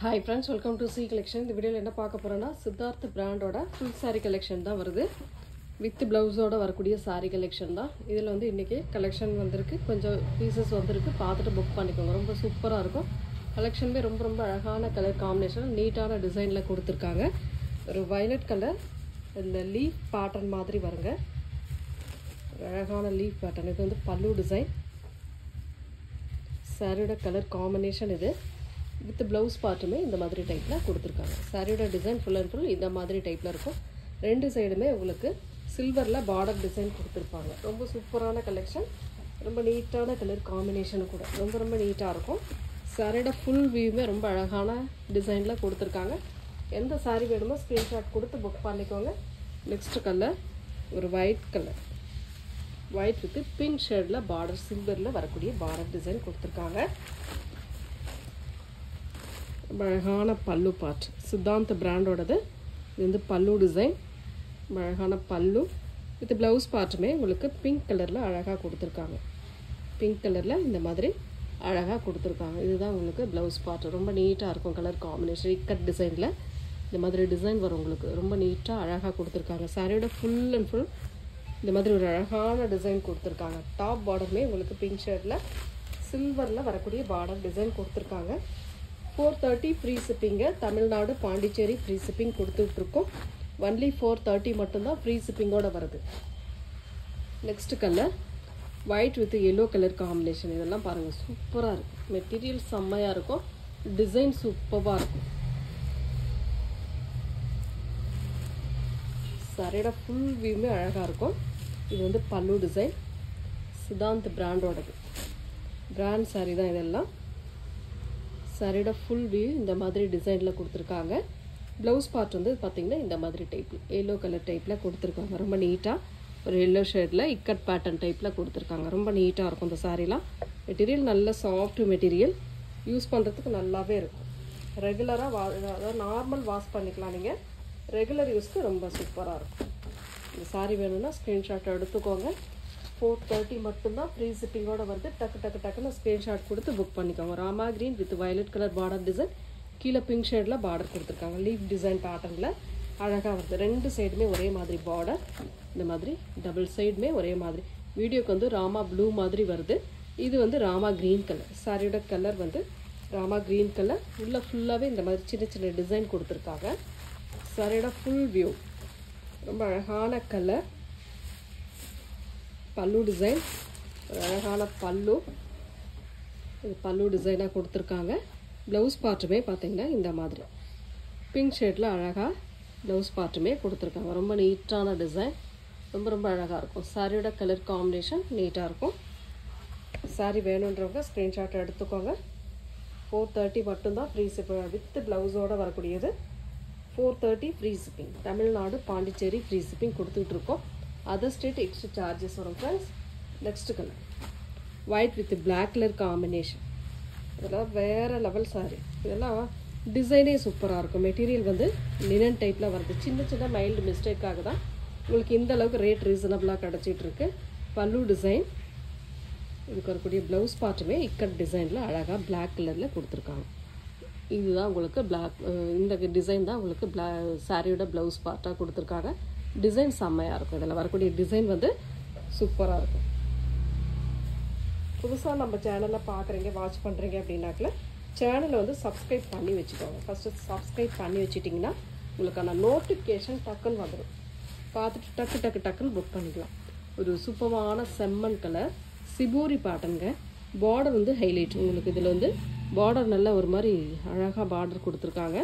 Hi friends, welcome to C collection. இந்த வீடியோல என்ன பார்க்க போறோம்னா சித்தார்த் பிராண்டோட full saree collection தான் வருது. With blouse ஓட வரக்கூடிய saree collection தான். இதுல வந்து இன்னைக்கு collection வந்திருக்கு. கொஞ்சம் pieces வந்திருக்கு. பார்த்துட்டு book பண்ணிக்கோங்க. ரொம்ப சூப்பரா இருக்கும். collectionமே ரொம்ப அழகான கலர் காம்பினேஷன், நீட்டான டிசைன்ல கொடுத்திருக்காங்க. ஒரு violet கலர் இந்த leaf pattern மாதிரி வருங்க. அழகான leaf pattern. இது வந்து பல்லு டிசைன். சாரியோட கலர் காம்பினேஷன் இது. With the blouse பார்ட்டுமே இந்த மாதிரி டைப்ல கொடுத்திருக்காங்க. சாரியோட டிசைன் ஃபுல் அண்ட் ஃபுல் இந்த மாதிரி டைப்ல இருக்கும். ரெண்டு சைடுமே உங்களுக்கு சில்வர்ல பார்டர் டிசைன் கொடுத்திருப்பாங்க. ரொம்ப சூப்பரான கலெக்ஷன். ரொம்ப நீட்டான கலர் காம்பினேஷன் கூட. ரொம்ப நீட்டா இருக்கும். சாரியோட ஃபுல் வியூமே ரொம்ப அழகான டிசைன்ல கொடுத்திருக்காங்க. எந்த சாரி வேணுமோ ஸ்கிரீன்ஷாட் கொடுத்து புக் பண்ணிக்கோங்க. நெக்ஸ்ட் கலர் ஒரு white colour. White with pink ஷேட்ல பார்டர் சில்வர்ல வரக்கூடிய பார்டர் டிசைன் கொடுத்திருக்காங்க. அழகான பல்லு பார்ட் சித்தாந்த் பிராண்டோடது. இது வந்து பல்லு டிசைன். அழகான பல்லு வித் பிளவுஸ் பார்ட்டுமே உங்களுக்கு பிங்க் கலரில் அழகாக கொடுத்துருக்காங்க. பிங்க் கலரில் இந்த மாதிரி அழகாக கொடுத்துருக்காங்க. இதுதான் உங்களுக்கு ப்ளவுஸ் பார்ட். ரொம்ப நீட்டாக இருக்கும் கலர் காம்பினேஷன். இக்கட் டிசைனில் இந்த மாதிரி டிசைன் வரும் உங்களுக்கு. ரொம்ப நீட்டாக அழகாக கொடுத்துருக்காங்க. சாரியோட ஃபுல் அண்ட் ஃபுல் இந்த மாதிரி ஒரு அழகான டிசைன் கொடுத்துருக்காங்க. டாப் பார்டருமே உங்களுக்கு பிங்க் ஷேடில் சில்வரில் வரக்கூடிய பார்டர் டிசைன் கொடுத்துருக்காங்க. 430 ஃப்ரீ ஷிப்பிங்க. தமிழ்நாடு பாண்டிச்சேரி ஃப்ரீ ஷிப்பிங் கொடுத்துட்ருக்கோம். ஒன்லி 430 மட்டும்தான் ஃப்ரீ ஷிப்பிங்கோட வருது. Next colour white with yellow colour combination. இதெல்லாம் பாருங்கள் சூப்பராக இருக்கும். மெட்டீரியல் செம்மையாக இருக்கும். டிசைன் சூப்பராக இருக்கும். சாரியோட ஃபுல் வியூமே அழகாக இருக்கும். இது வந்து பல்லு டிசைன். சித்தாந்த் பிராண்டோடது. பிராண்ட் சாரி தான் இதெல்லாம். சாரியோட ஃபுல் வியூ இந்த மாதிரி டிசைனில் கொடுத்துருக்காங்க. ப்ளவுஸ் பார்ட் வந்து பார்த்திங்கன்னா இந்த மாதிரி டைப்பில் எல்லோ கலர் டைப்பில் கொடுத்துருக்காங்க. ரொம்ப நீட்டாக ஒரு எல்லோ ஷேடில் இக்கட் பேட்டர்ன் டைப்பில் கொடுத்துருக்காங்க. ரொம்ப நீட்டாக இருக்கும் இந்த சாரீலாம். மெட்டீரியல் நல்ல சாஃப்ட் மெட்டீரியல். யூஸ் பண்ணுறதுக்கு நல்லாவே இருக்கும். ரெகுலராக அதாவது நார்மல் வாஷ் பண்ணிக்கலாம். நீங்கள் ரெகுலர் யூஸ்க்கு ரொம்ப சூப்பராக இருக்கும். இந்த சாரீ வேணும்னா ஸ்க்ரீன்ஷாட் எடுத்துக்கோங்க. 430 மட்டும்தான் ஃப்ரீ ஷிப்பிங்கோட வருது. டக்குன்னு ஸ்க்ரீன்ஷாட் கொடுத்து புக் பண்ணிக்கோங்க. Rama green with violet colour border design. கீழே பிங்க் ஷேடில் பார்டர் கொடுத்துருக்காங்க. லீஃப் டிசைன் பேட்டர்னில் அழகாக வருது. ரெண்டு சைடுமே ஒரே மாதிரி பார்டர். இந்த மாதிரி டபுள் சைடுமே ஒரே மாதிரி. வீடியோக்கு வந்து ராமா ப்ளூ மாதிரி வருது. இது வந்து ராமா கிரீன் கலர். சாரியோட கலர் வந்து ராமா கிரீன் கலர். உள்ள ஃபுல்லாகவே இந்த மாதிரி சின்ன டிசைன் கொடுத்துருக்காங்க. சாரியோட ஃபுல் வியூ ரொம்ப அழகான கலர். பல்லு டிசைன். அழகான பல்லு. இது பல்லு டிசைனாக கொடுத்துருக்காங்க. ப்ளவுஸ் பார்ட்டுமே பார்த்திங்கன்னா இந்த மாதிரி பிங்க் ஷேடில் அழகாக ப்ளவுஸ் பார்ட்டுமே கொடுத்துருக்காங்க. ரொம்ப நீட்டான டிசைன். ரொம்ப அழகாக இருக்கும். சாரியோட கலர் காம்பினேஷன் நீட்டாக இருக்கும். சாரி வேணுன்றவங்க ஸ்க்ரீன்ஷாட் எடுத்துக்கோங்க. 430 மட்டும்தான் ஃப்ரீ ஷிப்பிங் வித் ப்ளவுஸோடு வரக்கூடியது. 430 free shipping. Tamil Nadu Pondicherry free shipping கொடுத்துட்ருக்கோம். அதர் ஸ்டேட் எக்ஸ்ட்ரா சார்ஜஸ் வரும் friends. Next colour white with black colour combination. இதெல்லாம் வேறு லெவல் சாரி. இதெல்லாம் டிசைனே சூப்பராக இருக்கும். மெட்டீரியல் வந்து லினன் டைப்பில் வருது. சின்ன மைல்டு மிஸ்டேக்காக தான் உங்களுக்கு இந்த அளவுக்கு ரேட் ரீசனபிளாக கிடச்சிட்ருக்கு. பல்லு டிசைன். இதுக்கு வரக்கூடிய ப்ளவுஸ் பார்ட்டுமே இக்கட் டிசைனில் அழகாக பிளாக் கலரில் கொடுத்துருக்காங்க. இதுதான் உங்களுக்கு பிளாக் இந்த டிசைன் தான் உங்களுக்கு சாரியோட ப்ளவுஸ் பார்ட்டாக கொடுத்துருக்காங்க. டிசைன் செம்மையாக இருக்கும். இதில் வரக்கூடிய டிசைன் வந்து சூப்பராக இருக்கும். புதுசாக நம்ம சேனலில் பார்க்குறீங்க வாட்ச் பண்ணுறீங்க அப்படின்னாக்கல சேனலை வந்து சப்ஸ்கிரைப் பண்ணி வச்சுக்கோங்க. ஃபஸ்ட்டு சப்ஸ்கிரைப் பண்ணி வச்சுட்டிங்கன்னா உங்களுக்கான நோட்டிஃபிகேஷன் டக்குன்னு வந்துடும். பார்த்துட்டு டக்குன்னு புக் பண்ணிக்கலாம். ஒரு சூப்பரான செம்மண் கலர் சிபூரி பேட்டர்னுங்க. பார்டர் வந்து ஹைலைட். உங்களுக்கு இதில் வந்து பார்டர் நல்ல ஒரு மாதிரி அழகாக பார்டர் கொடுத்துருக்காங்க.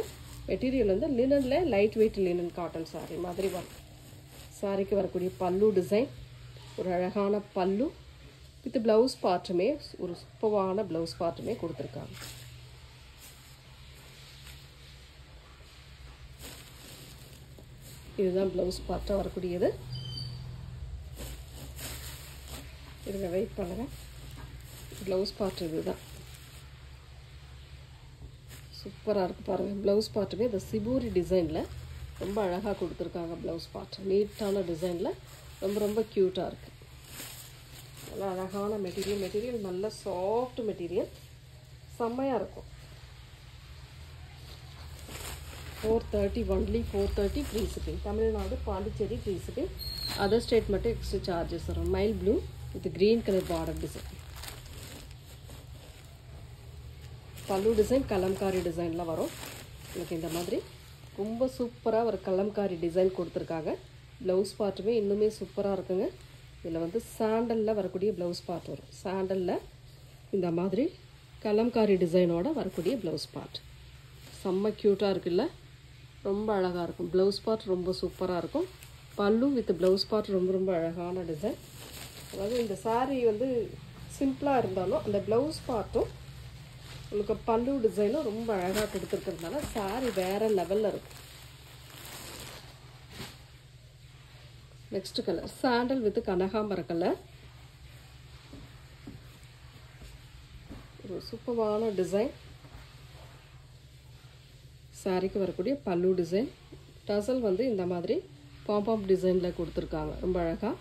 மெட்டீரியல் வந்து லினனில் light weight linen cotton sari மாதிரி வரும். சாரிக்கு வரக்கூடிய பல்லு டிசைன். ஒரு அழகான பல்லு வித் ப்ளவுஸ் பார்ட்டுமே ஒரு சூப்பரான ப்ளவுஸ் பார்ட்டுமே கொடுத்துருக்காங்க. இதுதான் ப்ளவுஸ் பார்ட்டாக வரக்கூடியது. இருங்க வெயிட் பண்ணுங்கள். ப்ளவுஸ் பார்ட் இதுதான். சூப்பராக இருக்குது பாருங்கள். ப்ளவுஸ் பார்ட்டுமே இந்த சிபூரி டிசைனில் ரொம்ப அழகாக கொடுத்துருக்காங்க. ப்ளவுஸ் பார்ட் நீட்டான டிசைனில் ரொம்ப க்யூட்டாக இருக்குது. நல்லா அழகான மெட்டீரியல் நல்ல சாஃப்ட் மெட்டீரியல். செம்மையாக இருக்கும். 430 only 430 free shipping. Tamil Nadu Pondicherry free shipping. Other state மட்டும் எக்ஸ்ட்ரா சார்ஜஸ் வரும். Mile blue with green colour border design. பல்லு டிசைன் கலம்காரி டிசைன்லாம் வரும் உங்களுக்கு. இந்த மாதிரி ரொம்ப சூப்பராக ஒரு கலம்காரி டிசைன் கொடுத்துருக்காங்க. ப்ளவுஸ் பார்ட்டுமே இன்னுமே சூப்பராக இருக்குங்க. இதில் வந்து சாண்டலில் வரக்கூடிய ப்ளவுஸ் பார்ட் வரும். சாண்டலில் இந்த மாதிரி கலம்காரி டிசைனோட வரக்கூடிய ப்ளவுஸ் பார்ட் செம்ம க்யூட்டாக இருக்குல்ல, ரொம்ப அழகாக இருக்கும். ப்ளவுஸ் பார்ட் ரொம்ப சூப்பராக இருக்கும். பல்லு வித் ப்ளவுஸ் பார்ட் ரொம்ப ரொம்ப அழகான டிசைன். அதாவது இந்த saree வந்து சிம்பிளாக இருந்தாலும் அந்த ப்ளவுஸ் பார்ட்டும் உங்களுக்கு பல்லு டிசைனும் ரொம்ப அழகாக கொடுத்துருக்கிறதுனால saree வேறு லெவலில் இருக்கும். நெக்ஸ்ட் கலர் சாண்டல் வித் கனகாம்பர கலர். ஒரு சூப்பரான டிசைன். சாரிக்கு வரக்கூடிய பல்லு டிசைன். டசல் வந்து இந்த மாதிரி பாம்பாம் டிசைனில் கொடுத்துருக்காங்க, ரொம்ப அழகாக.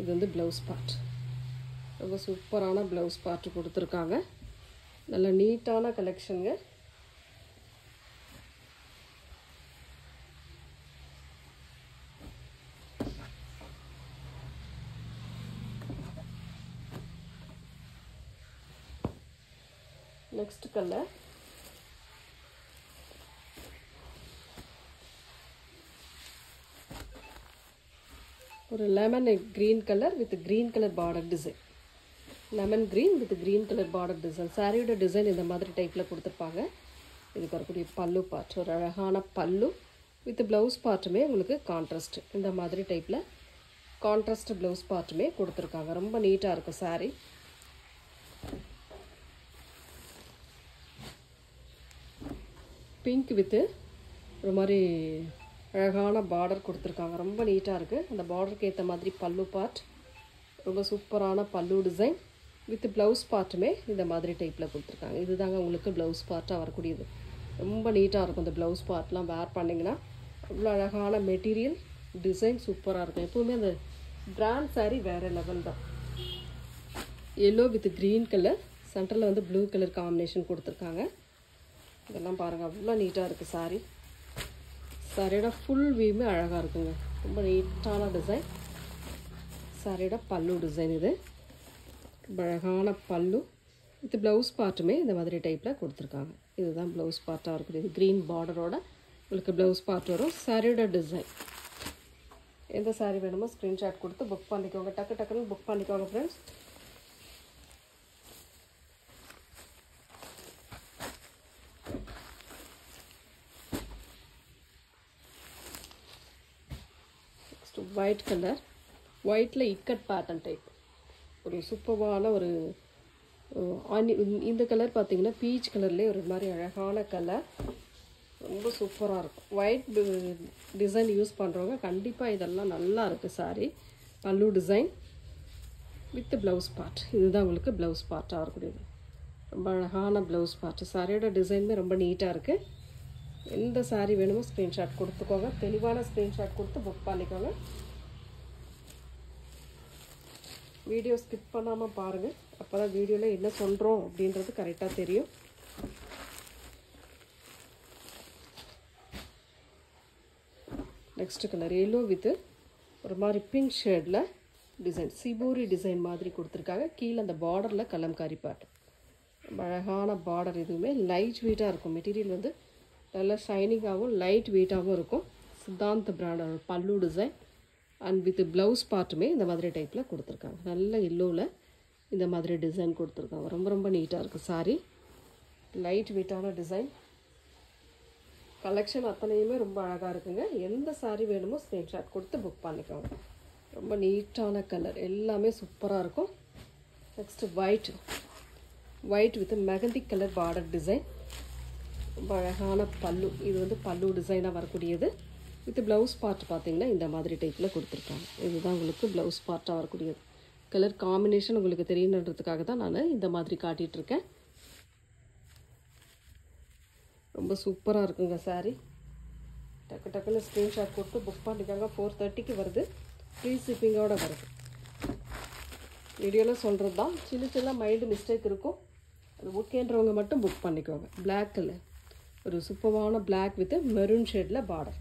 இது வந்து ப்ளவுஸ் பார்ட். ரொம்ப சூப்பரான ப்ளவுஸ் பார்ட் கொடுத்துருக்காங்க. நல்ல நீட்டான கலெக்ஷனுங்க. நெக்ஸ்ட் கலர் ஒரு lemon green colour with green colour border design. Lemon green with green colour border design. சாரியோட டிசைன் இந்த மாதிரி டைப்பில் கொடுத்துருப்பாங்க. இதுக்கு வரக்கூடிய பல்லு பார்ட் ஒரு அழகான பல்லு வித் ப்ளவுஸ் பார்ட்டுமே உங்களுக்கு கான்ட்ராஸ்ட் இந்த மாதிரி டைப்பில் கான்ட்ராஸ்ட் ப்ளவுஸ் பார்ட்டுமே கொடுத்துருக்காங்க. ரொம்ப நீட்டாக இருக்கும் சாரீ. பிங்க் வித்து ஒரு மாதிரி அழகான பார்டர் கொடுத்துருக்காங்க. ரொம்ப நீட்டாக இருக்குது. அந்த பார்டருக்கு ஏற்ற மாதிரி பல்லு பார்ட் ரொம்ப சூப்பரான பல்லு டிசைன் வித் ப்ளவுஸ் பார்ட்டுமே இந்த மாதிரி டைப்பில் கொடுத்துருக்காங்க. இதுதாங்க உங்களுக்கு ப்ளவுஸ் பார்ட்டாக வரக்கூடியது. ரொம்ப நீட்டாக இருக்கும். இந்த ப்ளவுஸ் பார்ட்லாம் வேர் பண்ணிங்கன்னா அவ்வளோ அழகான மெட்டீரியல் டிசைன் சூப்பராக இருக்கும். எப்போவுமே அந்த பிராண்ட் சாரீ வேறு லெவல் தான். எல்லோ வித் க்ரீன் கலர், சென்டரில் வந்து ப்ளூ கலர் காம்பினேஷன் கொடுத்துருக்காங்க. இதெல்லாம் பாருங்கள், அவ்வளோ நீட்டாக இருக்குது சாரீ. சாரியோட ஃபுல் வியூமே அழகாக இருக்குங்க. ரொம்ப நீட்டான டிசைன். சாரியோட பல்லு டிசைன் இது. ரொம்ப அழகான பல்லு வித் ப்ளவுஸ் பார்ட்டுமே இந்த மாதிரி டைப்பில் கொடுத்துருக்காங்க. இதுதான் ப்ளவுஸ் பார்ட்டாக இருக்குது. இது க்ரீன் பார்டரோட உங்களுக்கு ப்ளவுஸ் பார்ட் வரும். சாரியோட டிசைன். எந்த சாரீ வேணுமோ ஸ்க்ரீன்ஷாட் கொடுத்து புக் பண்ணிக்கோங்க. டக்கு டக்குன்னு புக் பண்ணிக்கோங்க ஃப்ரெண்ட்ஸ். ஒயிட் கலர், ஒயிட்டில் இக்கட் பேட்டர்ன் டைப் ஒரு சூப்பரான ஒரு இந்த கலர் பார்த்தீங்கன்னா பீச் கலர்லேயே ஒரு மாதிரி அழகான கலர். ரொம்ப சூப்பராக இருக்கும். ஒயிட் டிசைன் யூஸ் பண்ணுறவங்க கண்டிப்பாக இதெல்லாம் நல்லா இருக்குது சாரீ. பல்லு டிசைன் வித் ப்ளவுஸ் பார்ட். இதுதான் உங்களுக்கு ப்ளவுஸ் பார்ட்டாக இருக்கக்கூடியது. ரொம்ப அழகான ப்ளவுஸ் பார்ட். சாரியோட டிசைனுமே ரொம்ப நீட்டாக இருக்குது. எந்த சாரீ வேணுமோ ஸ்க்ரீன்ஷாட் கொடுத்துக்கோங்க. தெளிவான ஸ்க்ரீன்ஷாட் கொடுத்து புக் பண்ணிக்கோங்க. வீடியோ ஸ்கிப் பண்ணாமல் பாருங்கள். அப்போ தான் வீடியோவில் என்ன சொல்கிறோம் அப்படின்றது கரெக்டாக தெரியும். நெக்ஸ்ட் கலர் எல்லோ வித்து ஒரு மாதிரி பிங்க் ஷேடில் டிசைன், சிபூரி டிசைன் மாதிரி கொடுத்துருக்காங்க. கீழே அந்த பார்டரில் கலம்காரி பாட்டு. ரொம்ப அழகான பார்டர். இதுவுமே லைட் வெயிட்டாக இருக்கும். மெட்டீரியல் வந்து நல்லா ஷைனிங்காகவும் லைட் வெயிட்டாகவும் இருக்கும். சித்தாந்த் பிராண்டோட பல்லு டிசைன் அண்ட் வித் ப்ளவுஸ் பார்ட்டுமே இந்த மாதிரி டைப்பில் கொடுத்துருக்காங்க. நல்ல எல்லோவில் இந்த மாதிரி டிசைன் கொடுத்துருக்காங்க. ரொம்ப ரொம்ப நீட்டாக இருக்குது சாரீ. லைட் வெயிட்டான டிசைன். கலெக்ஷன் அத்தனையுமே ரொம்ப அழகாக இருக்குங்க. எந்த சாரீ வேணுமோ ஸ்க்ரீன்ஷாட் கொடுத்து புக் பண்ணிக்கோங்க. ரொம்ப நீட்டான கலர், எல்லாமே சூப்பராக இருக்கும். Next white with mehndi colour border design. ரொம்ப அழகான பல்லு. இது வந்து பல்லு டிசைனாக வரக்கூடியது. வித் ப்ளவுஸ் பார்ட் பார்த்தீங்கன்னா இந்த மாதிரி டைப்பில் கொடுத்துருக்காங்க. இதுதான் உங்களுக்கு ப்ளவுஸ் பார்ட்டாக வரக்கூடியது. கலர் காம்பினேஷன் உங்களுக்கு தெரியணுன்றதுக்காக தான் நான் இந்த மாதிரி காட்டிகிட்ருக்கேன். ரொம்ப சூப்பராக இருக்குங்க சாரீ. டக்கு டக்குன்னு ஸ்க்ரீன்ஷாட் கொடுத்து புக் பண்ணிக்கோங்க. 430 வருது. ஃப்ரீ ஷிப்பிங்கோடு வருது. வீடியோவில் சொல்கிறது தான். சின்ன சின்ன மைல்டு மிஸ்டேக் இருக்கும். அது ஓகேன்றவங்க மட்டும் புக் பண்ணிக்கோங்க. பிளாக் கலர் ஒரு சூப்பரான பிளாக் வித் மெரூன் ஷேடில் border.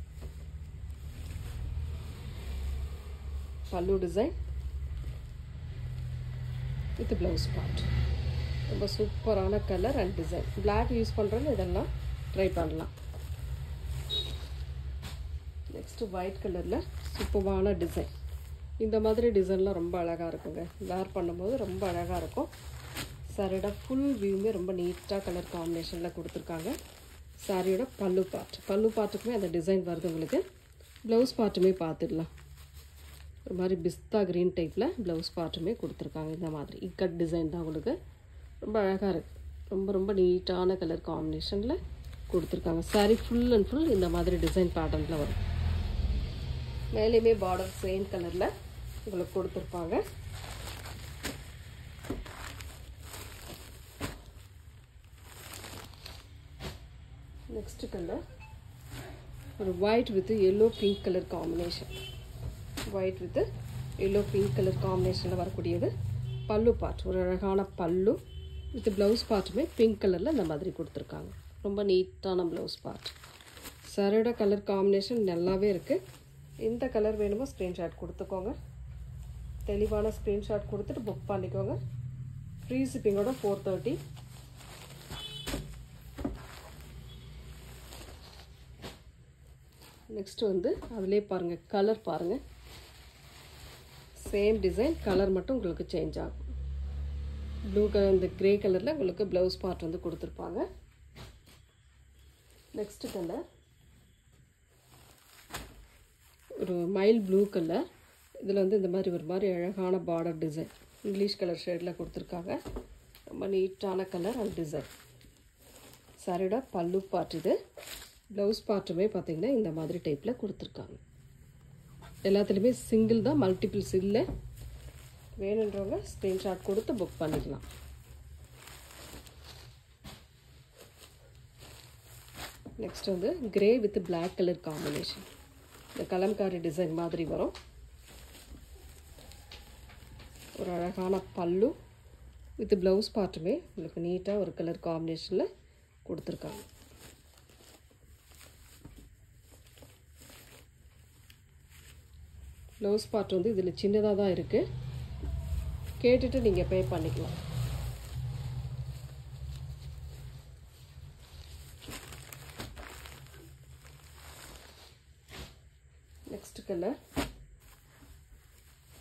Pallu design with blouse part. ரொம்ப சூப்பரான colour and design. Black use பண்ணுறோன்னு இதெல்லாம் ட்ரை பண்ணலாம். நெக்ஸ்ட்டு ஒயிட் கலரில் சூப்பரான டிசைன். இந்த மாதிரி டிசைன்லாம் ரொம்ப அழகாக இருக்குங்க. வேர் பண்ணும்போது ரொம்ப அழகாக இருக்கும். சாரியோட ஃபுல் வியூமே ரொம்ப நீட்டாக கலர் காம்பினேஷனில் கொடுத்துருக்காங்க. சாரியோட பல்லு பார்ட்டுக்குமே அந்த டிசைன் வருது உங்களுக்கு. ப்ளவுஸ் பார்ட்டுமே பார்த்துடலாம். ஒரு மாதிரி பிஸ்தா க்ரீன் டைப்பில் ப்ளவுஸ் பார்ட்டுமே கொடுத்துருக்காங்க. இந்த மாதிரி இக்கட் டிசைன் தான் உங்களுக்கு. ரொம்ப அழகாக இருக்குது. ரொம்ப ரொம்ப நீட்டான கலர் காம்பினேஷனில் கொடுத்துருக்காங்க. சாரி ஃபுல் அண்ட் ஃபுல் இந்த மாதிரி டிசைன் பேட்டர்னில் வரும். மேலேயுமே பார்டர் சேம் கலரில் உங்களுக்கு கொடுத்துருப்பாங்க. நெக்ஸ்ட் கலர் ஒரு white with yellow pink colour combination. White with yellow pink colour காம்பினேஷனில் வரக்கூடியது பல்லு பார்ட். ஒரு அழகான பல்லு வித் ப்ளவுஸ் பார்ட்டுமே பிங்க் கலரில் இந்த மாதிரி கொடுத்துருக்காங்க. ரொம்ப நீட்டான ப்ளவுஸ் பார்ட். சாரியோட கலர் காம்பினேஷன் நல்லாவே இருக்குது. இந்த கலர் வேணுமோ ஸ்க்ரீன்ஷாட் கொடுத்துக்கோங்க. தெளிவான ஸ்க்ரீன்ஷாட் கொடுத்துட்டு புக் பண்ணிக்கோங்க. ஃப்ரீ ஷிப்பிங்கோட 430. நெக்ஸ்ட்டு வந்து அதிலே பாருங்கள், கலர் பாருங்கள். சேம் டிசைன், கலர் மட்டும் உங்களுக்கு சேஞ்ச் ஆகும். ப்ளூ கலர், இந்த க்ரே கலரில் உங்களுக்கு ப்ளவுஸ் பார்ட் வந்து கொடுத்துருப்பாங்க. நெக்ஸ்ட் கலர் ஒரு மைல் ப்ளூ கலர். இதில் வந்து இந்த மாதிரி ஒரு மாதிரி அழகான பார்டர் டிசைன் இங்கிலீஷ் கலர் ஷேடில் கொடுத்துருக்காங்க. ரொம்ப நீட்டான கலர் அண்ட் டிசைன். சாரியோட பல்லு பார்ட் இது. ப்ளவுஸ் பார்ட்டுமே பார்த்திங்கன்னா இந்த மாதிரி டைப்பில் கொடுத்துருக்காங்க. எல்லாத்துலேயுமே சிங்கிள் தான், மல்டிபிள்ஸ் இல்லை. வேணுன்றவங்க ஸ்க்ரீன்ஷாட் கொடுத்து புக் பண்ணிக்கலாம். நெக்ஸ்ட் வந்து grey with black colour combination. இந்த கலம்காரி டிசைன் மாதிரி வரும். ஒரு அழகான பல்லு வித் ப்ளவுஸ் பார்ட்டுமே உங்களுக்கு நீட்டாக ஒரு கலர் காம்பினேஷனில் கொடுத்துருக்காங்க. ப்ளவுஸ் பார்ட் வந்து இதில் சின்னதாக தான் இருக்குது. கேட்டுட்டு நீங்கள் பே பண்ணிக்கலாம். நெக்ஸ்ட் கலர்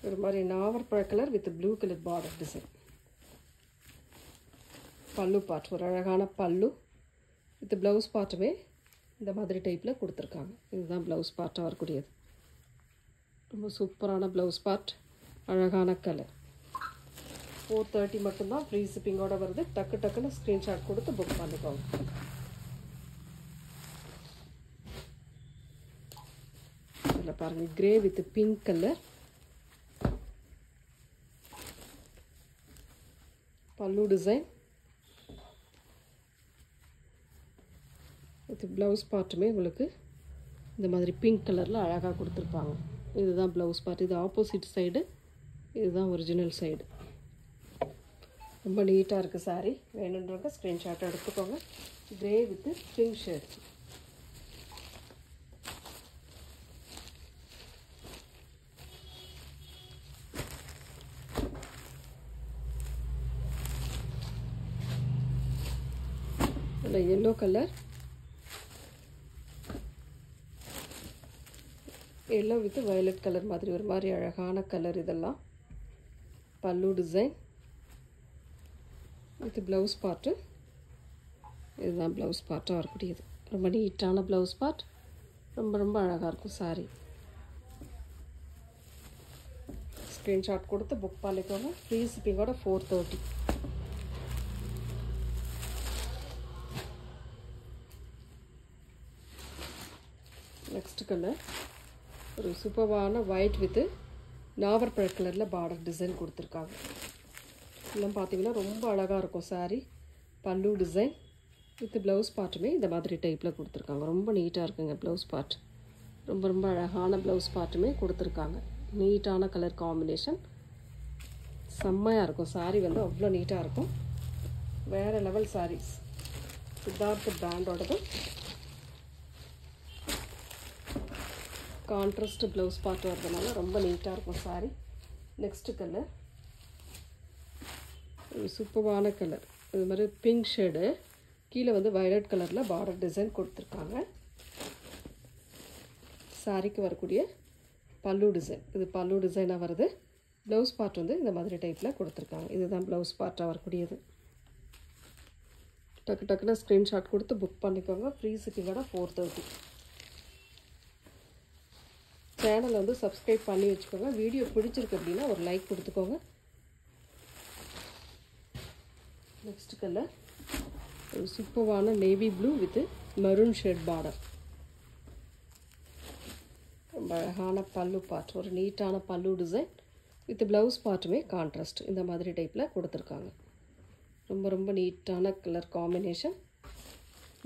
ஒரு மாதிரி நாவற்பழ colour with blue colour border design. பல்லு பார்ட் ஒரு அழகான பல்லு வித் ப்ளவுஸ் பார்ட்டுமே இந்த மாதிரி டைப்பில் கொடுத்துருக்காங்க. இதுதான் ப்ளவுஸ் பார்ட்டாக வரக்கூடியது. ரொம்ப சூப்பரான ப்ளவுஸ் பார்ட், அழகான கலர். 430 மட்டும்தான், ஃப்ரீ ஷிப்பிங்கோடு வருது. டக்குன்னு ஸ்க்ரீன்ஷாட் கொடுத்து புக் பண்ணிக்கோங்க. இதில் பாருங்கள், கிரே வித் பிங்க் கலர். பல்லு டிசைன் வித் ப்ளவுஸ் பார்ட்டுமே உங்களுக்கு இந்த மாதிரி பிங்க் கலரில் அழகாக கொடுத்துருப்பாங்க. இதுதான் ப்ளவுஸ் பார்ட். இது ஆப்போசிட் சைடு, இதுதான் ஒரிஜினல் சைடு. ரொம்ப நீட்டாக இருக்குது சாரீ. வேணுன்றவங்க ஸ்க்ரீன்ஷாட் எடுத்துக்கோங்க. Grey with pink shade. இல்லை yellow colour, yellow with violet colour மாதிரி ஒரு மாதிரி அழகான கலர். இதெல்லாம் பல்லு டிசைன் வித் ப்ளவுஸ் பார்ட்டு. இதுதான் ப்ளவுஸ் பார்ட்டாக வரக்கூடியது. ரொம்ப நீட்டான ப்ளவுஸ் பார்ட். ரொம்ப ரொம்ப அழகாக இருக்கும் சாரீ. ஸ்க்ரீன்ஷாட் கொடுத்து புக் பண்ணிக்கோங்க. ஃப்ரீ ஷிப்பிங்கோட 430. நெக்ஸ்ட் கலர் ஒரு சூப்பரான ஒயிட் வித்து நாவற்பழ கலரில் பார்டர் டிசைன் கொடுத்துருக்காங்க. இதெல்லாம் பார்த்தீங்கன்னா ரொம்ப அழகாக இருக்கும் சாரீ. பல்லு டிசைன் வித் ப்ளவுஸ் பார்ட்டுமே இந்த மாதிரி டைப்பில் கொடுத்துருக்காங்க. ரொம்ப நீட்டாக இருக்குங்க ப்ளவுஸ் பார்ட். ரொம்ப ரொம்ப அழகான ப்ளவுஸ் பார்ட்டுமே கொடுத்துருக்காங்க. நீட்டான கலர் காம்பினேஷன், செம்மையாக இருக்கும் சாரீ. வந்து அவ்வளோ நீட்டாக இருக்கும். வேறு லெவல் சாரீஸ். சித்தார்த் பிராண்டோடது கான்ட்ராஸ்ட் ப்ளவுஸ் பார்ட் வரதுனால ரொம்ப நீட்டாக இருக்கும் சாரி. நெக்ஸ்ட்டு கலர் சூப்பரான கலர், இது மாதிரி பிங்க் ஷேடு, கீழே வந்து வயலட் கலரில் பார்டர் டிசைன் கொடுத்துருக்காங்க. சாரிக்கு வரக்கூடிய பல்லு டிசைன், இது பல்லு டிசைனாக வருது. ப்ளவுஸ் பார்ட் வந்து இந்த மாதிரி டைப்பில் கொடுத்துருக்காங்க. இதுதான் ப்ளவுஸ் பார்ட்டாக வரக்கூடியது. டக்கு டக்குன்னு ஸ்க்ரீன்ஷாட் கொடுத்து புக் பண்ணிக்கோங்க. ஃப்ரீ ஷிப்பிங்கோட 430. சேனலை வந்து சப்ஸ்கிரைப் பண்ணி வச்சுக்கோங்க. வீடியோ பிடிச்சிருக்கு அப்படின்னா ஒரு லைக் கொடுத்துக்கோங்க. நெக்ஸ்ட் கலர் ஒரு சூப்பரான navy blue with maroon shade border. ரொம்ப அழகான பல்லு பார்ட், ஒரு நீட்டான பல்லு டிசைன் வித் ப்ளவுஸ் பார்ட்டுமே கான்ட்ராஸ்ட் இந்த மாதிரி டைப்பில் கொடுத்துருக்காங்க. ரொம்ப ரொம்ப நீட்டான கலர் காம்பினேஷன்,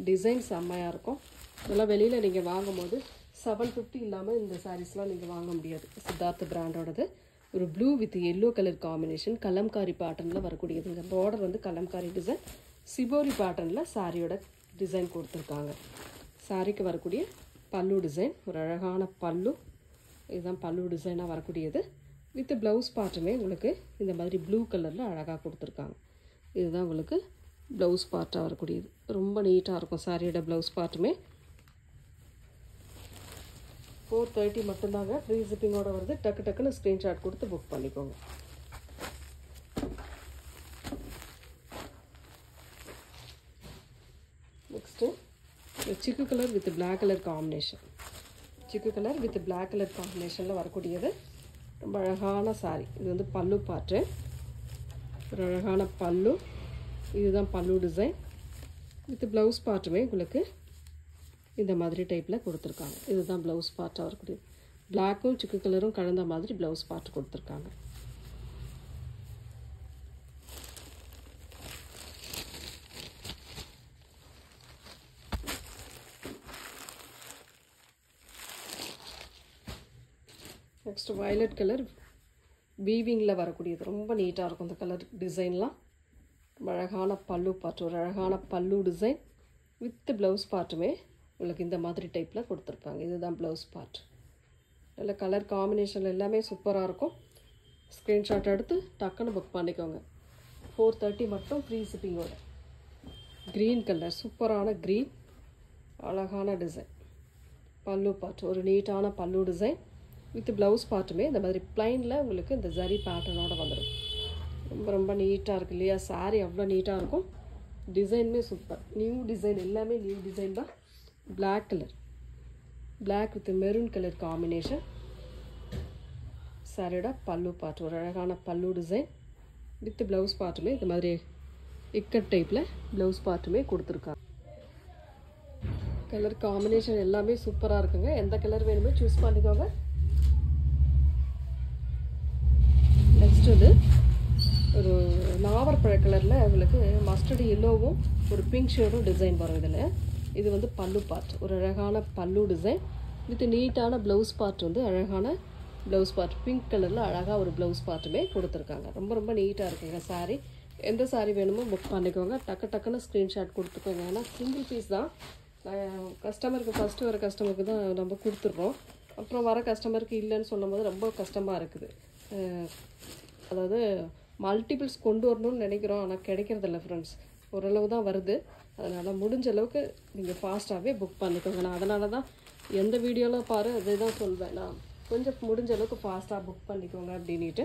டிசைன் செம்மையாக இருக்கும். இதெல்லாம் வெளியில் நீங்கள் வாங்கும்போது 750 இல்லாமல் இந்த சாரீஸ்லாம் நீங்கள் வாங்க முடியாது. சித்தார்த் பிராண்டோடது ஒரு blue with yellow colour combination, Kalamkari பேட்டர்னில் வரக்கூடியதுங்க. பார்டர் வந்து கலம்காரி டிசைன், சிபோரி பேட்டர்னில் சாரியோட டிசைன் கொடுத்துருக்காங்க. சாரிக்கு வரக்கூடிய பல்லு டிசைன், ஒரு அழகான பல்லு, இதுதான் பல்லு டிசைனாக வரக்கூடியது. வித் ப்ளவுஸ் பார்ட்டுமே உங்களுக்கு இந்த மாதிரி ப்ளூ கலரில் அழகாக கொடுத்துருக்காங்க. இதுதான் உங்களுக்கு ப்ளவுஸ் பார்ட்டாக வரக்கூடியது. ரொம்ப நீட்டாக இருக்கும் சாரியோட ப்ளவுஸ் பார்ட்டுமே. 430 மட்டும்தாங்க. ஃப்ரீ ஷிப்பிங்கோட வருது. டக்கு டக்குன்னு ஸ்க்ரீன்ஷாட் கொடுத்து புக் பண்ணிக்கோங்க. Next chikoo colour with black colour combination, chikoo colour with black colour காம்பினேஷனில் வரக்கூடியது. ரொம்ப அழகான சாரி. இது வந்து பல்லு பார்ட்டு, ஒரு அழகான பல்லு, இதுதான் பல்லு டிசைன் வித் ப்ளவுஸ் பார்ட்டுமே உங்களுக்கு இந்த மாதிரி டைப்பில் கொடுத்துருக்காங்க. இதுதான் ப்ளவுஸ் பார்ட்டாக வரக்கூடியது. பிளாக்கும் சிக்கு கலரும் கலந்த மாதிரி ப்ளவுஸ் பார்ட் கொடுத்துருக்காங்க. நெக்ஸ்ட் வயலட் கலர் வீவிங்கில் வரக்கூடியது. ரொம்ப நீட்டாக இருக்கும் இந்த கலர் டிசைன்லாம். அழகான பல்லு பார்ட், ஒரு அழகான பல்லு டிசைன் வித் ப்ளவுஸ் பார்ட்டுமே உங்களுக்கு இந்த மாதிரி டைப்பில் கொடுத்துருக்காங்க. இதுதான் ப்ளவுஸ் பார்ட். நல்ல கலர் காம்பினேஷன் எல்லாமே சூப்பராக இருக்கும். ஸ்க்ரீன்ஷாட் எடுத்து டக்குன்னு புக் பண்ணிக்கோங்க. 430 மட்டும் ஃப்ரீ ஷிப்பிங்கோட. க்ரீன் கலர், சூப்பரான க்ரீன், அழகான டிசைன். பல்லு பார்ட் ஒரு நீட்டான பல்லு டிசைன் வித் ப்ளவுஸ் பார்ட்டுமே இந்த மாதிரி ப்ளைனில் உங்களுக்கு இந்த ஜரி பேட்டர்னோட வந்துடும். ரொம்ப ரொம்ப நீட்டாக இருக்குது இல்லையா? சாரி அவ்வளோ நீட்டாக இருக்கும். டிசைனுமே சூப்பர், நியூ டிசைன், எல்லாமே நியூ டிசைன் தான். Black colour, black with maroon colour combination. சாரியோட பல்லு பார்ட் ஒரு அழகான பல்லு டிசைன் வித் ப்ளவுஸ் பார்ட்டுமே இந்த மாதிரி இக்கட் டைப்பில் ப்ளவுஸ் பார்ட்டுமே கொடுத்துருக்காங்க. கலர் காம்பினேஷன் எல்லாமே சூப்பராக இருக்குங்க. எந்த கலர் வேணுமோ சூஸ் பண்ணிக்கோங்க. நெக்ஸ்ட் இது ஒரு நாவற்பழ கலரில் உங்களுக்கு மஸ்டர்டு எல்லோவும் ஒரு பிங்க் ஷேடும் டிசைன் வரும். இதில் இது வந்து பல்லு பார்ட், ஒரு அழகான பல்லு டிசைன் வித் நீட்டான ப்ளவுஸ் பார்ட், வந்து அழகான ப்ளவுஸ் பார்ட் பிங்க் கலரில் அழகாக ஒரு ப்ளவுஸ் பார்ட்டுமே கொடுத்துருக்காங்க. ரொம்ப ரொம்ப நீட்டாக இருக்குங்க சாரீ. எந்த சாரீ வேணுமோ புக் பண்ணிக்கோங்க. டக்கு டக்குன்னு ஸ்க்ரீன்ஷாட் கொடுத்துக்கோங்க. ஏன்னா சிங்கிள் பீஸ் தான். கஸ்டமருக்கு ஃபஸ்ட்டு வர கஸ்டமருக்கு தான் நம்ம கொடுத்துட்றோம். அப்புறம் வர கஸ்டமருக்கு இல்லைன்னு சொல்லும் போது ரொம்ப கஷ்டமாக இருக்குது. அதாவது மல்டிபிள்ஸ் கொண்டு வரணும்னு நினைக்கிறோம், ஆனால் கிடைக்கிறதில்ல ஃப்ரெண்ட்ஸ். ஓரளவு தான் வருது. அதனால் முடிஞ்ச அளவுக்கு நீங்கள் ஃபாஸ்ட்டாகவே புக் பண்ணிக்கோங்க. நான் அதனால தான் எந்த வீடியோவில் பாரு அதே தான் சொல்வேன். நான் கொஞ்சம் முடிஞ்ச அளவுக்கு ஃபாஸ்ட்டாக புக் பண்ணிக்கோங்க அப்படின்ட்டு.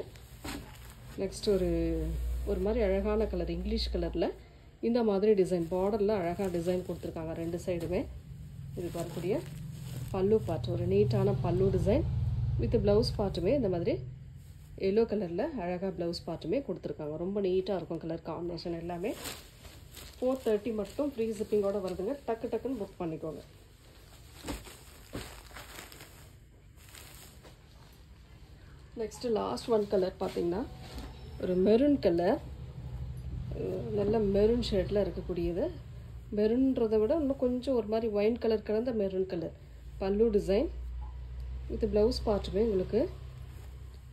நெக்ஸ்ட் ஒரு மாதிரி அழகான கலர், இங்கிலீஷ் கலரில் இந்த மாதிரி டிசைன், பார்டரில் அழகாக டிசைன் கொடுத்துருக்காங்க ரெண்டு சைடுமே. இது வரக்கூடிய பல்லு பார்ட், ஒரு நீட்டான பல்லு டிசைன் வித் ப்ளவுஸ் பார்ட்டுமே இந்த மாதிரி எல்லோ கலரில் அழகாக ப்ளவுஸ் பார்ட்டுமே கொடுத்துருக்காங்க. ரொம்ப நீட்டாக இருக்கும் கலர் காம்பினேஷன் எல்லாமே. 430 மட்டும் ஃப்ரீ ஷிப்பிங்கோட வருதுங்க. டக்கு டக்குன்னு புக் பண்ணிக்கோங்க. நெக்ஸ்ட்டு லாஸ்ட் ஒன் கலர் பார்த்தீங்கன்னா ஒரு மெரூன் கலர், நல்ல மெரூன் ஷேடில் இருக்கக்கூடியது. மெரூன்றதை விட இன்னும் கொஞ்சம் ஒரு மாதிரி ஒயின் கலர் கலந்த மெரூன் கலர் பல்லு டிசைன் வித் ப்ளவுஸ் பார்ட்டுமே உங்களுக்கு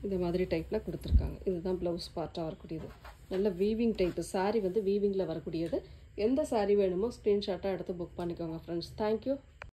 இந்த மாதிரி டைப்பில் கொடுத்துருக்காங்க. இதுதான் ப்ளவுஸ் பார்ட்டாக வரக்கூடியது. நல்ல வீவிங் டைப்பு சாரீ, வந்து வீவிங்கில் வரக்கூடியது. எந்த saree வேணுமோ ஸ்க்ரீன்ஷாட்டாக எடுத்து புக் பண்ணிக்கோங்க ஃப்ரெண்ட்ஸ். தேங்க்யூ.